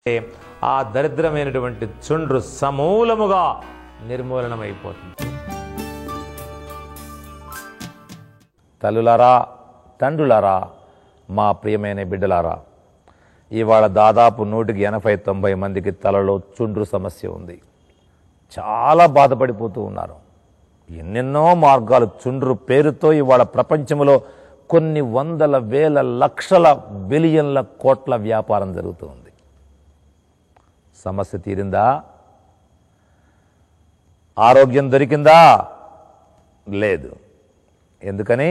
ఆ దరిద్రమైనటువంటి చుండ్రు సమూలముగా నిర్మూలనమైపోతుంది. తల్లులారా, తండ్రులారా, మా ప్రియమైన బిడ్డలారా, ఇవాళ దాదాపు 180-90 మందికి తలలో చుండ్రు సమస్య ఉంది. చాలా బాధపడిపోతూ ఉన్నారు. ఎన్నెన్నో మార్గాలు చుండ్రు పేరుతో ఇవాళ ప్రపంచంలో కొన్ని వందల వేల లక్షల బిలియన్ల కోట్ల వ్యాపారం జరుగుతూ ఉంది. సమస్య తీరిందా? ఆరోగ్యం దొరికిందా? లేదు. ఎందుకని?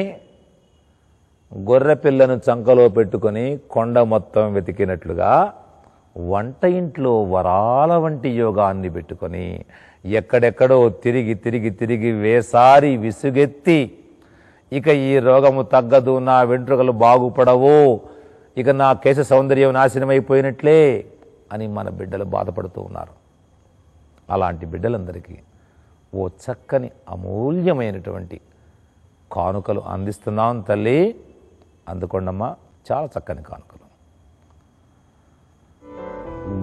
గొర్రె పిల్లను చంకలో పెట్టుకొని కొండ మొత్తం వెతికినట్లుగా వంట ఇంట్లో వరాల వంటి యోగాన్ని పెట్టుకొని ఎక్కడెక్కడో తిరిగి తిరిగి తిరిగి వేసారి విసుగెత్తి ఇక ఈ రోగము తగ్గదు, నా వెంట్రుకలు బాగుపడవు, ఇక నా కేశ సౌందర్యం నాశనమైపోయినట్లే అని మన బిడ్డలు బాధపడుతూ ఉన్నారు. అలాంటి బిడ్డలందరికీ ఓ చక్కని అమూల్యమైనటువంటి కానుకలు అందిస్తున్నాం తల్లి. అందుకోండమ్మా, చాలా చక్కని కానుకలు.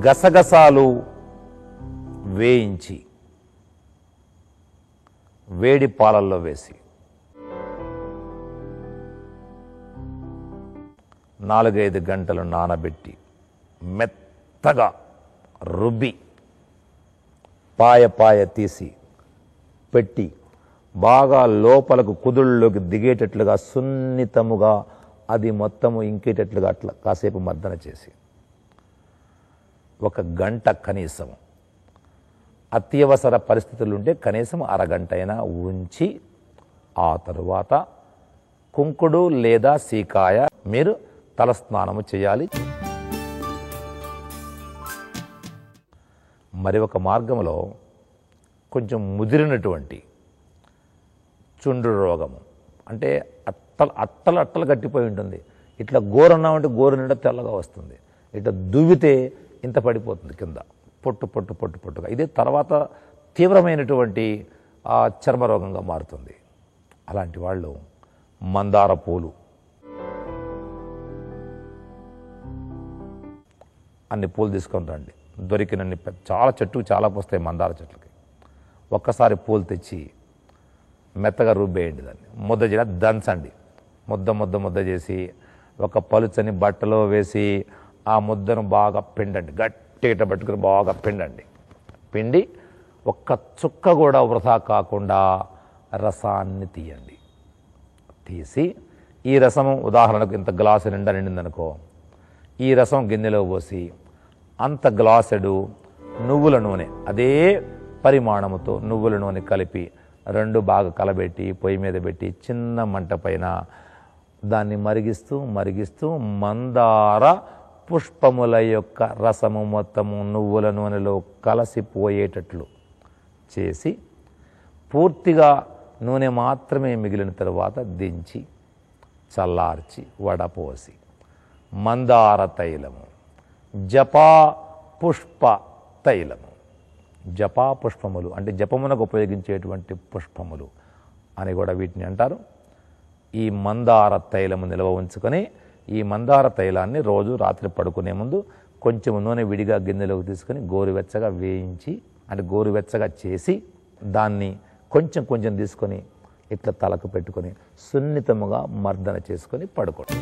గసగసాలు వేయించి వేడి పాలల్లో వేసి 4-5 గంటలు నానబెట్టి మెత్తగా రుబ్బి పాయ తీసి పెట్టి బాగా లోపలకు కుదుళ్ళలోకి దిగేటట్లుగా సున్నితముగా అది మొత్తము ఇంకేటట్లుగా అట్లా కాసేపు మర్దన చేసి 1 గంట కనీసం, అత్యవసర పరిస్థితులు ఉంటే కనీసం అరగంట అయినా ఉంచి ఆ తరువాత కుంకుడు లేదా సీకాయ మీరు తలస్నానము చేయాలి. మరి ఒక మార్గంలో కొంచెం ముదిరినటువంటి చుండ్రు రోగము అంటే అట్టలు గట్టిపోయి ఉంటుంది. ఇట్లా గోరన్నామంటే గోరు నిండా తెల్లగా వస్తుంది. ఇట్లా దువ్వితే ఇంత పడిపోతుంది కింద, పొట్టుగా. ఇదే తర్వాత తీవ్రమైనటువంటి చర్మరోగంగా మారుతుంది. అలాంటి వాళ్ళు మందార పూలు అన్ని పూలు తీసుకొని రండి. దొరికినన్ని చాలా చెట్టుకు చాలా పోస్తాయి మందార చెట్లకి. ఒక్కసారి పూలు తెచ్చి మెత్తగా రుబ్బేయండి, దాన్ని ముద్ద చేయాలి, దంచండి. ముద్ద చేసి ఒక పలుచని బట్టలో వేసి ఆ ముద్దను బాగా పిండండి, గట్టిగా పట్టుకుని బాగా పిండి ఒక్క చుక్క కూడా వృధా కాకుండా రసాన్ని తీయండి. తీసి ఈ రసము ఉదాహరణకు ఇంత గ్లాసు నిండా నిండిందనుకో, ఈ రసం గిన్నెలో పోసి అంత గ్లాసెడు నువ్వుల నూనె అదే పరిమాణముతో నువ్వుల నూనె కలిపి 2 బాగా కలబెట్టి పొయ్యి మీద పెట్టి చిన్న మంట పైన దాన్ని మరిగిస్తూ మందార పుష్పముల యొక్క రసము మొత్తము నువ్వుల నూనెలో కలసిపోయేటట్లు చేసి పూర్తిగా నూనె మాత్రమే మిగిలిన తరువాత దించి చల్లార్చి వడపోసి మందార తైలము, జపా పుష్ప తైలము. జపా పుష్పములు అంటే జపమునకు ఉపయోగించేటువంటి పుష్పములు అని కూడా వీటిని అంటారు. ఈ మందార తైలము నిల్వ ఉంచుకొని ఈ మందార తైలాన్ని రోజు రాత్రి పడుకునే ముందు కొంచెం నూనె విడిగా గిన్నెలోకి తీసుకొని గోరువెచ్చగా వేయించి అంటే గోరువెచ్చగా చేసి దాన్ని కొంచెం తీసుకొని ఇట్లా తలకు పెట్టుకొని సున్నితముగా మర్దన చేసుకొని పడుకోండి.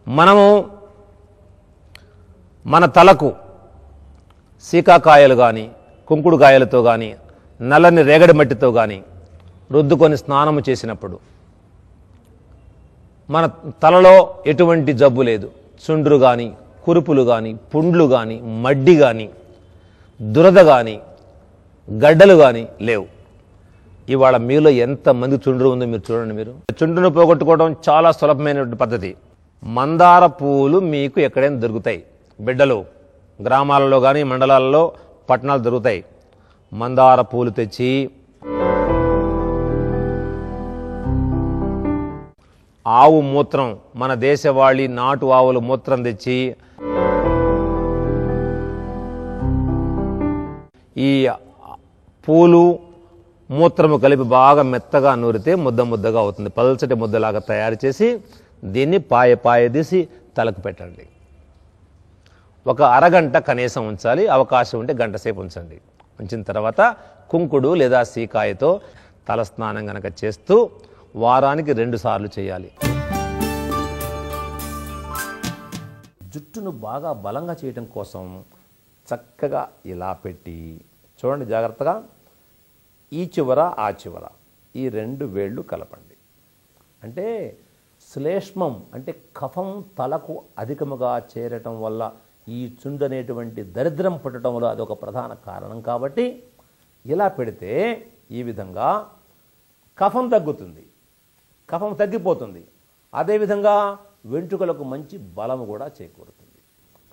మనము మన తలకు సీకాకాయలు కానీ కుంకుడుకాయలతో కానీ నల్లని రేగడి మట్టితో కానీ రుద్దుకొని స్నానము చేసినప్పుడు మన తలలో ఎటువంటి జబ్బు లేదు. చుండ్రు కానీ కురుపులు కానీ పుండ్లు కానీ మడ్డి కానీ దురద కానీ గడ్డలు కానీ లేవు. ఇవాళ మీలో ఎంతమంది చుండ్రు ఉందో మీరు చూడండి. మీరు చుండ్రును పోగొట్టుకోవడం చాలా సులభమైనటువంటి పద్ధతి. మందార పూలు మీకు ఎక్కడైనా దొరుకుతాయి. బిడ్డలు గ్రామాలలో కానీ మండలాలలో పట్టణాలు దొరుకుతాయి. మందార పూలు తెచ్చి ఆవు మూత్రం, మన దేశవాళీ నాటు ఆవుల మూత్రం తెచ్చి ఈ పూలు మూత్రము కలిపి బాగా మెత్తగా నూరితే ముద్దగా అవుతుంది. పల్చటి ముద్దలాగా తయారు చేసి దీన్ని పాయ తీసి తలకు పెట్టండి. ఒక అరగంట కనీసం ఉంచాలి, అవకాశం ఉంటే గంట సేపు ఉంచండి. ఉంచిన తర్వాత కుంకుడు లేదా సీకాయతో తలస్నానం గనక చేస్తూ వారానికి 2 సార్లు చేయాలి. జుట్టును బాగా బలంగా చేయడం కోసం చక్కగా ఇలా పెట్టి చూడండి జాగ్రత్తగా, ఈ చివర ఆ చివర ఈ 2 వేళ్ళు కలపండి. అంటే శ్లేష్మం అంటే కఫం తలకు అధికముగా చేరటం వల్ల ఈ చుండు అనేటువంటి దరిద్రం పుట్టడం వల్ల అదొక ప్రధాన కారణం. కాబట్టి ఇలా పెడితే ఈ విధంగా కఫం తగ్గుతుంది, కఫం తగ్గిపోతుంది. అదేవిధంగా వెంట్రుకలకు మంచి బలము కూడా చేకూరుతుంది.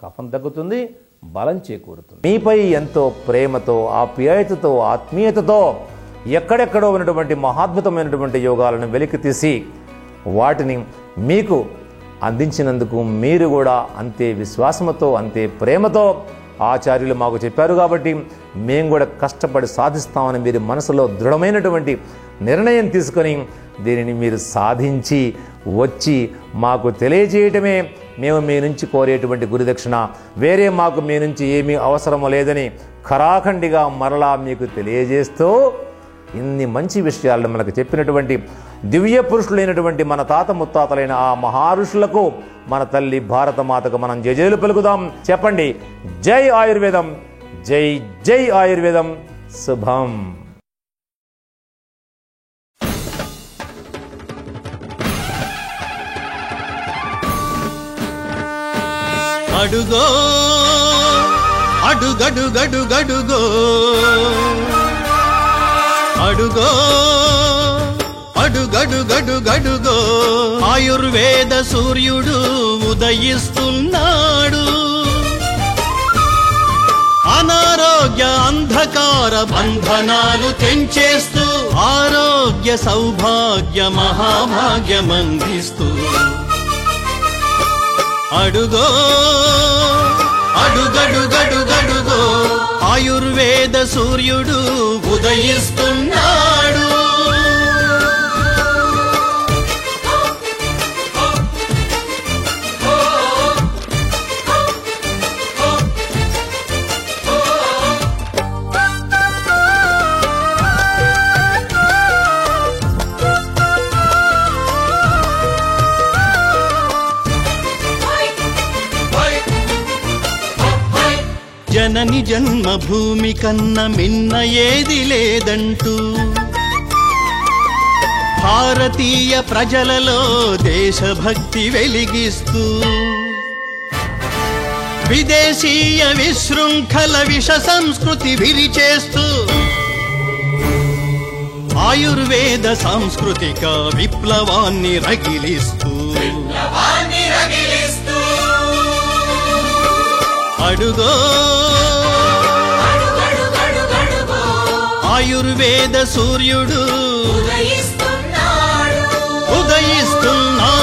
కఫం తగ్గుతుంది, బలం చేకూరుతుంది. మీపై ఎంతో ప్రేమతో, ఆప్యాయతతో, ఆత్మీయతతో ఎక్కడెక్కడో ఉన్నటువంటి మహాద్భుతమైనటువంటి యోగాలను వెలికి తీసి వాటిని మీకు అందించినందుకు మీరు కూడా అంతే విశ్వాసంతో, అంతే ప్రేమతో ఆచార్యులు మాకు చెప్పారు కాబట్టి మేము కూడా కష్టపడి సాధిస్తామని మీరు మనసులో దృఢమైనటువంటి నిర్ణయం తీసుకొని దీనిని మీరు సాధించి వచ్చి మాకు తెలియజేయటమే మేము మీ నుంచి కోరేటువంటి గురుదక్షిణ. వేరే మాకు మీ నుంచి ఏమీ అవసరం లేదని ఖరాఖండిగా మరలా మీకు తెలియజేస్తూ ఇన్ని మంచి విషయాలను మనకు చెప్పినటువంటి దివ్య పురుషులైనటువంటి మన తాత ముత్తాతలైన ఆ మహారుషులకు మన తల్లి భారతమాతకు మనం జయజయలు పలుకుదాం. చెప్పండి, జై ఆయుర్వేదం, జై జై ఆయుర్వేదం. శుభం. అడుగో అడుగడుగడుగడుగో అడుగో అడుగడుగడుగడుగో ఆయుర్వేద సూర్యుడు ఉదయిస్తున్నాడు. అనారోగ్య అంధకార బంధనాలు తెంచేస్తూ ఆరోగ్య సౌభాగ్య మహాభాగ్యమందిస్తూ అడుగో అడుగడుగడుగడుగో ఆయుర్వేద సూర్యుడు ఉదయిస్తున్నాడు. జనని జన్మభూమి కన్న మిన్న ఏది లేదంటూ భారతీయ ప్రజలలో దేశభక్తి వెలిగిస్తూ విదేశీయ విశృంఖల విష సంస్కృతి విరిచేస్తూ ఆయుర్వేద సాంస్కృతిక విప్లవాన్ని రగిలిస్తూ అడుగో ఆయుర్వేద సూర్యుడు ఉదయిస్తున్నాడు.